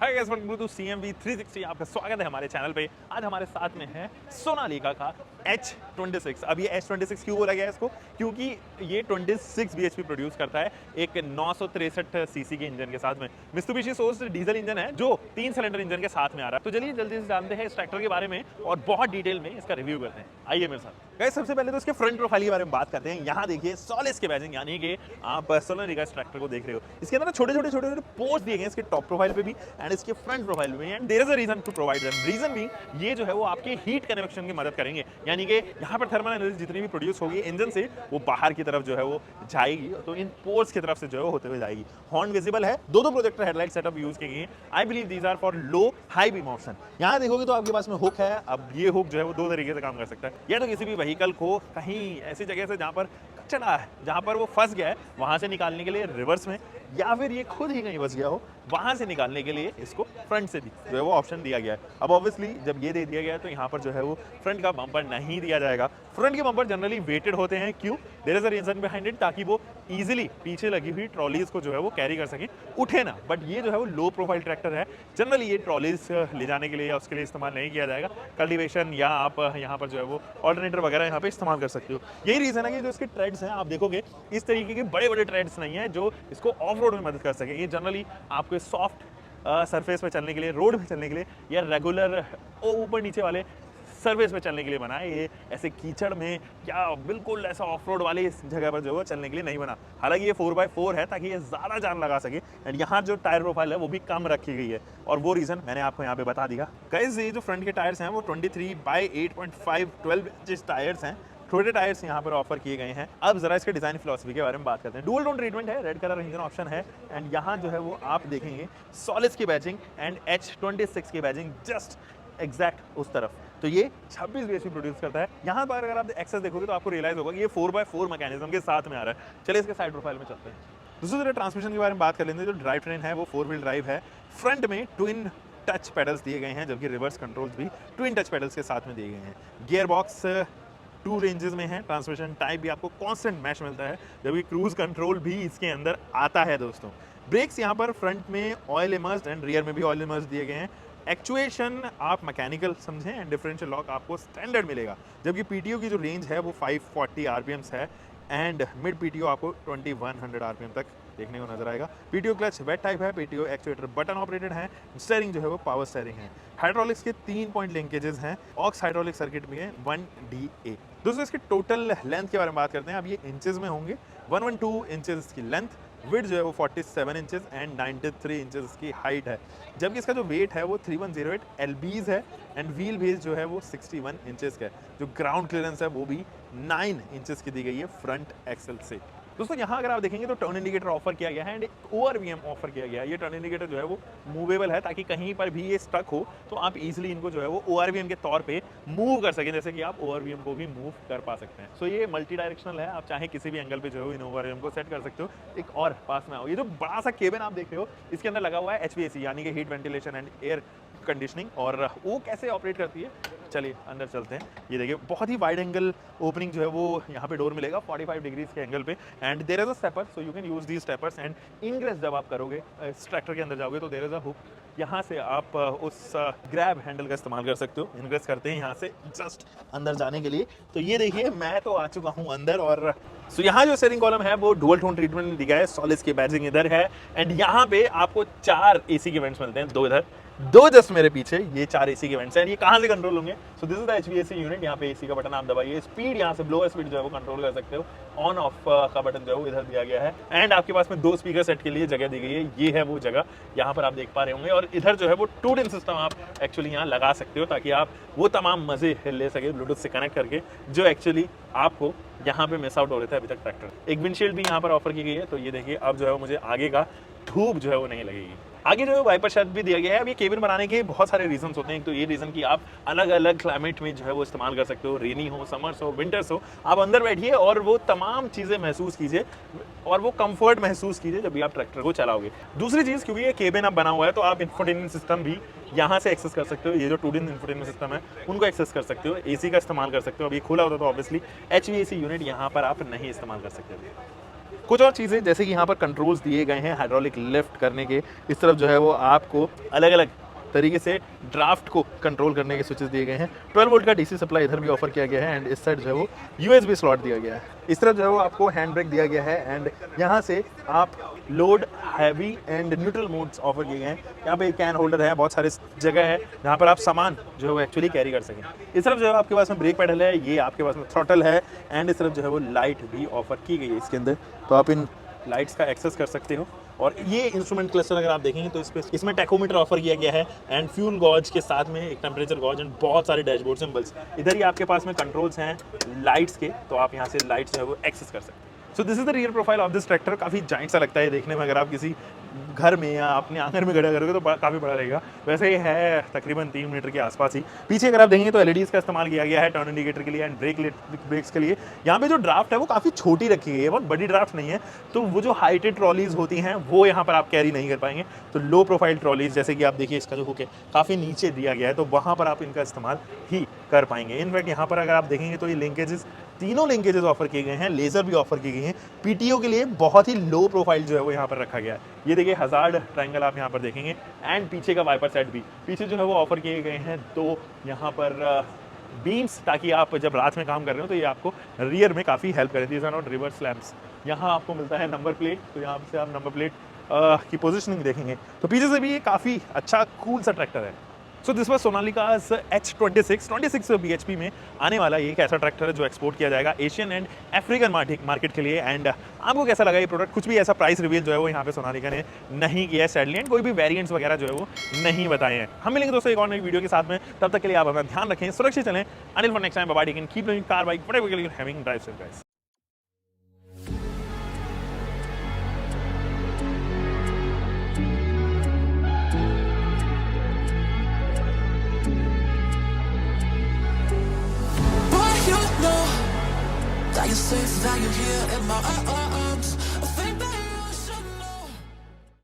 Hi guys, welcome to CMV 360। आपका स्वागत है हमारे चैनल पे। आज हमारे साथ में है सोनालिका का H26। अब ये H26 क्यों बोला गया है इसको? क्योंकि ये 26 bhp प्रोड्यूस करता है एक 963 सीसी के इंजन के साथ में। मित्सुबिशी सोर्स डीजल इंजन है जो 3 सिलेंडर इंजन के साथ में आ रहा है। तो चलिए जल्दी से जानते हैं इस ट्रैक्टर के बारे में और बहुत डिटेल में इसका रिव्यू करते हैं। आइए मेरे साथ। गाइस, सबसे पहले तो इसके फ्रंट प्रोफाइल के बारे में बात करते हैं। यहाँ देखिए सॉलिस के बैजिंग, यानी कि आप सोनालिका इस ट्रैक्टर को देख रहे हो। इसके अंदर छोटे छोटे पोस्ट दिए गए इसके टॉप प्रोफाइल पे भी एंड इसके फ्रंट प्रोफाइल में। And there is a reason to provide them. Reason भी ये जो है वो आपके हीट कन्वेक्शन की मदद करेंगे, यानी कि यहाँ पर थर्मल एनर्जी जितनी भी प्रोड्यूस होगी इंजन से वो बाहर की तरफ जो है वो जाएगी, तो इन पोर्ट्स की तरफ से जो है वो होते हुए जाएगी। हॉर्न विजिबल है, दो प्रोजेक्टर हेडलाइट सेटअप यूज किए गए। I believe these are for low high beam option. यहाँ देखोगे तो आपके पास में हुक है। अब ये हुक जो है वो दो तरीके से काम कर सकता है। या तो किसी भी व्हीकल को कहीं ऐसी जगह से जहाँ पर चढ़ा है, जहाँ पर वो फंस गया है, वहां से निकालने के लिए रिवर्स में, या फिर ये खुद ही कहीं फंस गया हो वहां से निकालने के लिए इसको फ्रंट से भी जो है वो ऑप्शन दिया गया है। अब ऑब्वियसली जब ये दे दिया गया है तो यहाँ पर जो है वो फ्रंट का बम्पर नहीं दिया जाएगा। फ्रंट के बम्पर जनरली वेटेड होते हैं। क्यों? There is a reason behind it, ताकि वो इजीली पीछे लगी हुई ट्रॉलीज को जो है वो कैरी कर सके, उठे ना। बट ये जो है वो लो प्रोफाइल ट्रैक्टर है, जनरली ये ट्रॉलीज ले जाने के लिए या उसके लिए इस्तेमाल नहीं किया जाएगा। कल्टिवेशन या आप यहाँ पर जो है वो ऑल्टरनेटर वगैरह यहाँ पे इस्तेमाल कर सकते हो। यही रीजन है कि जो इसके ट्रेड्स हैं आप देखोगे इस तरीके के बड़े बड़े ट्रेड्स नहीं है जो इसको ऑफ रोड में मदद कर सके। ये जनरली आपको सॉफ्ट सरफेस पे चलने के लिए, रोड पे चलने के लिए, या रेगुलर ऊपर नीचे वाले सर्विस पे चलने के लिए बना है। ये ऐसे कीचड़ में क्या बिल्कुल ऐसा ऑफ रोड वाली जगह पर जो है चलने के लिए नहीं बना। हालांकि ये 4x4 है ताकि ये ज़्यादा जान लगा सके। एंड यहाँ जो टायर प्रोफाइल है वो भी कम रखी गई है, और वो रीज़न मैंने आपको यहाँ पे बता दिया। गाइस, ये जो फ्रंट के टायर्स हैं वो 23/8.5 12 इंच टायर्स हैं। छोटे टायर्स यहाँ पर ऑफर किए गए हैं। अब जरा इसके डिजाइन फिलॉसफी के बारे में बात करते हैं। डुअल टोन ट्रीटमेंट है, रेड कलर इंजन ऑप्शन है। एंड यहाँ जो है वो आप देखेंगे सॉलिस की बैजिंग एंड H26 की बैजिंग जस्ट एग्जैक्ट उस तरफ। तो ये 26 bhp प्रोड्यूस करता है। यहाँ पर अगर आप एक्सेस देखोगे तो आपको रियलाइज होगा कि ये 4x4 मैकेनिज्म के साथ में आ रहा है। चलिए इसके साइड प्रोफाइल में चलते हैं। दूसरी तरह ट्रांसमिशन के बारे में बात कर लेते हैं। जो ड्राइव ट्रेन है वो 4 व्हील ड्राइव है। फ्रंट में ट्विन टच पेडल्स दिए गए हैं, जबकि रिवर्स कंट्रोल्स भी ट्विन टच पेडल्स के साथ में दिए गए हैं। गियर बॉक्स 2 रेंजेस में है। ट्रांसमिशन टाइप भी आपको कांस्टेंट मैश मिलता है, जबकि क्रूज कंट्रोल भी इसके अंदर आता है दोस्तों। ब्रेक्स यहाँ पर फ्रंट में ऑयल इमर्स्ड एंड रियर में भी ऑयल इमर्स्ड दिए गए हैं। एक्चुएशन आप मैकेनिकल समझें एंड डिफरेंशियल लॉक आपको स्टैंडर्ड मिलेगा, जबकि पीटीओ की जो रेंज है वो 540 आरपीएम्स है एंड मिड पीटीओ आपको 2100 आरपीएम तक देखने को नजर आएगा। पीटीओ क्लच वेट टाइप है, पीटीओ एक्चुएटर बटन ऑपरेटेड है, स्टीयरिंग जो है वो पावर स्टीयरिंग है। हाइड्रोलिक्स के 3 पॉइंट लिंकेजेस हैं, ऑक्स हाइड्रोलिक सर्किट भी है 1DA। दोस्तों, इसके टोटल लेंथ के बारे में बात करते हैं। अब ये इंचेस में होंगे। 112 इंचेस की लेंथ, विड्थ जो है वो 47 इंचेस एंड 93 इंचेस की हाइट है, जबकि इसका जो वेट है वो 3108 LBs है एंड व्हील बेस जो है वो 61 इंचेस का है। जो ग्राउंड क्लियरेंस है वो भी 9 इंचेस की दी गई है फ्रंट एक्सल से। दोस्तों, यहाँ अगर आप देखेंगे तो टर्न इंडिकेटर ऑफर किया गया है एंड ORVM ऑफर किया गया है। ये टर्न इंडिकेटर जो है वो मूवेबल है, ताकि कहीं पर भी ये स्टक हो तो आप इजीली इनको जो है वो ORVM के तौर पे मूव कर सकें, जैसे कि आप ORVM को भी मूव कर पा सकते हैं। सो ये मल्टी डायरेक्शनल है, आप चाहे किसी भी एंगल पे जो है इन ORVM को सेट कर सकते हो। एक और पास में आओ, ये जो बड़ा सा केबिन आप देख रहे हो इसके अंदर लगा हुआ है HVAC, यानी कि heat ventilation and air conditioning. और वो कैसे ऑपरेट करती है, चलिए अंदर चलते हैं। ये देखिए बहुत ही वाइड एंगल ओपनिंग जो है वो यहाँ पे डोर मिलेगा 45 डिग्रीज के एंगल पे। And there is a stepper, so you can use these steppers. And ingress जब आप करोगे इस ट्रैक्टर के अंदर जाओगे तो देयर इज अ हुक, यहाँ से आप उस ग्रैब हैंडल का इस्तेमाल कर सकते हो। इनग्रेस करते हैं यहाँ से जस्ट अंदर जाने के लिए। तो ये देखिए मैं तो आ चुका हूँ अंदर। और सो यहाँ जो स्टीयरिंग कॉलम है वो डुअल टोन ट्रीटमेंट दिया है, सॉलिस की बैजिंग इधर है। एंड यहाँ पे आपको 4 AC के वेंट्स मिलते हैं, 2 इधर, 2 जस्ट मेरे पीछे। ये 4 AC के वेंट्स हैं। ये कहाँ से कंट्रोल होंगे? So this is the HVAC unit. यहाँ पे AC का बटन आप दबाइए, स्पीड यहाँ से ब्लोअर स्पीड जो है वो कंट्रोल कर सकते हो। ऑन ऑफ का बटन जो है वो इधर दिया गया है। एंड आपके पास में 2 स्पीकर सेट के लिए जगह दी गई है। ये है वो जगह, यहाँ पर आप देख पा रहे होंगे। और इधर जो है वो 2-in सिस्टम आप एक्चुअली यहाँ लगा सकते हो, ताकि आप वो तमाम मजे ले सके ब्लूटूथ से कनेक्ट करके, जो एक्चुअली आपको यहाँ पे मिस आउट हो रहे थे अभी तक ट्रैक्टर। एक विंडशील्ड भी यहाँ पर ऑफर की गई है। तो ये देखिए अब जो है मुझे आगे का धूप जो है वो नहीं लगेगी। आगे जो है वाइपर शेड भी दिया गया है। अब ये केबिन बनाने के बहुत सारे रीजंस होते हैं। तो ये रीजन कि आप अलग अलग क्लाइमेट में जो है वो इस्तेमाल कर सकते हो, रेनी हो, समर्स हो, विंटर्स हो। आप अंदर बैठिए और वो तमाम चीजें महसूस कीजिए और वो कंफर्ट महसूस कीजिए जब भी आप ट्रैक्टर को चलाओगे। दूसरी चीज, क्योंकि ये केबिन अब बना हुआ है तो आप इंफोटेनमेंट सिस्टम भी यहाँ से एक्सेस कर सकते हो। ये जो 2-in इंफोटेनमेंट सिस्टम है उनको एक्सेस कर सकते हो। AC का इस्तेमाल कर सकते हो। अब ये खुला होता तो ऑब्वियसली HVAC यूनिट यहाँ पर आप नहीं इस्तेमाल कर सकते। कुछ और चीज़ें जैसे कि यहाँ पर कंट्रोल्स दिए गए हैं हाइड्रोलिक लिफ्ट करने के, इस तरफ जो है वो आपको अलग अलग तरीके से ड्राफ्ट को कंट्रोल करने के स्विचेस दिए गए हैं। 12 वोल्ट का डीसी सप्लाई इधर भी ऑफर किया गया है एंड इस साइड जो है वो यूएसबी स्लॉट दिया गया है। इस तरफ जो है वो आपको हैंड ब्रेक दिया गया है एंड यहाँ से आप load, heavy and neutral modes offer किए गए हैं। यहाँ पे कैन होल्डर है, बहुत सारे जगह है जहाँ पर आप सामान जो है वो एक्चुअली कैरी कर सकें। इस तरफ जो है आपके पास में ब्रेक पेडल है, ये आपके पास में थ्रॉटल है एंड इस तरफ जो है वो लाइट भी ऑफर की गई है इसके अंदर, तो आप इन लाइट्स का एक्सेस कर सकते हो। और ये इंस्ट्रूमेंट क्लस्टर अगर आप देखेंगे तो इसमें टैकोमीटर ऑफर किया गया है एंड फ्यूल गॉज के साथ में एक टेम्परेचर गॉज एंड बहुत सारे डैशबोर्ड सिंबल्स। इधर ही आपके पास में कंट्रोल्स हैं लाइट्स के, तो आप यहाँ से लाइट्स जो है वो एक्सेस कर सकते हैं। So this is the rear profile of this tractor. काफ़ी जाइंट सा लगता है देखने में, अगर आप किसी घर में या अपने आंगन में खड़ा करोगे तो काफ़ी बड़ा रहेगा। वैसे ये है तकरीबन 3 मीटर के आसपास ही। पीछे अगर आप देखेंगे तो एलईडीज़ का इस्तेमाल किया गया है टर्न इंडिकेटर के लिए एंड ब्रेक्स के लिए। यहाँ पे जो ड्राफ्ट है वो काफ़ी छोटी रखी गई है, बहुत बड़ी ड्राफ्ट नहीं है, तो वो जो हाइटेड ट्रॉलीज होती हैं वो यहाँ पर आप कैरी नहीं कर पाएंगे। तो लो प्रोफाइल ट्रॉलीज जैसे कि आप देखिए इसका जो हुक है काफ़ी नीचे दिया गया है, तो वहाँ पर आप इनका इस्तेमाल ही कर पाएंगे। इनफैक्ट यहाँ पर अगर आप देखेंगे तो ये लिंकेजेस, तीनों लिंकेजेस ऑफर किए गए हैं, लेज़र भी ऑफर की गई हैं। पीटीओ के लिए बहुत ही लो प्रोफाइल जो है वो यहाँ पर रखा गया है। ये देखिए हज़ार्ड ट्रायंगल आप यहाँ पर देखेंगे एंड पीछे का वाइपर सेट भी पीछे जो है वो ऑफर किए गए हैं। तो यहाँ पर बीम्स, ताकि आप जब रात में काम कर रहे हो तो ये आपको रियर में काफ़ी हेल्प करें। These are not reverse lamps. यहाँ आपको मिलता है नंबर प्लेट, तो यहाँ से आप नंबर प्लेट की पोजिशनिंग देखेंगे तो पीछे से भी ये काफ़ी अच्छा कूल सा ट्रैक्टर है। So this was Sonalika's H26 BHP में आने वाला ये एक ऐसा ट्रैक्टर है जो एक्सपोर्ट किया जाएगा एशियन एंड अफ्रीकन मार्केट के लिए। एंड आपको कैसा लगा ये प्रोडक्ट? कुछ भी ऐसा प्राइस रिवील जो है वो यहाँ पे सोनालिका ने नहीं किया है सैडली, एंड कोई भी वेरिएंट्स वगैरह जो है वो नहीं बताए हैं। हम मिलेंगे दोस्तों एक और नई वीडियो के साथ में, तब तक के लिए आप अपना ध्यान रखें, सुरक्षित चलें। Anil for next time, bye bye, keep doing car bike whatever you are having, drive safe guys. That you safe, that you here in my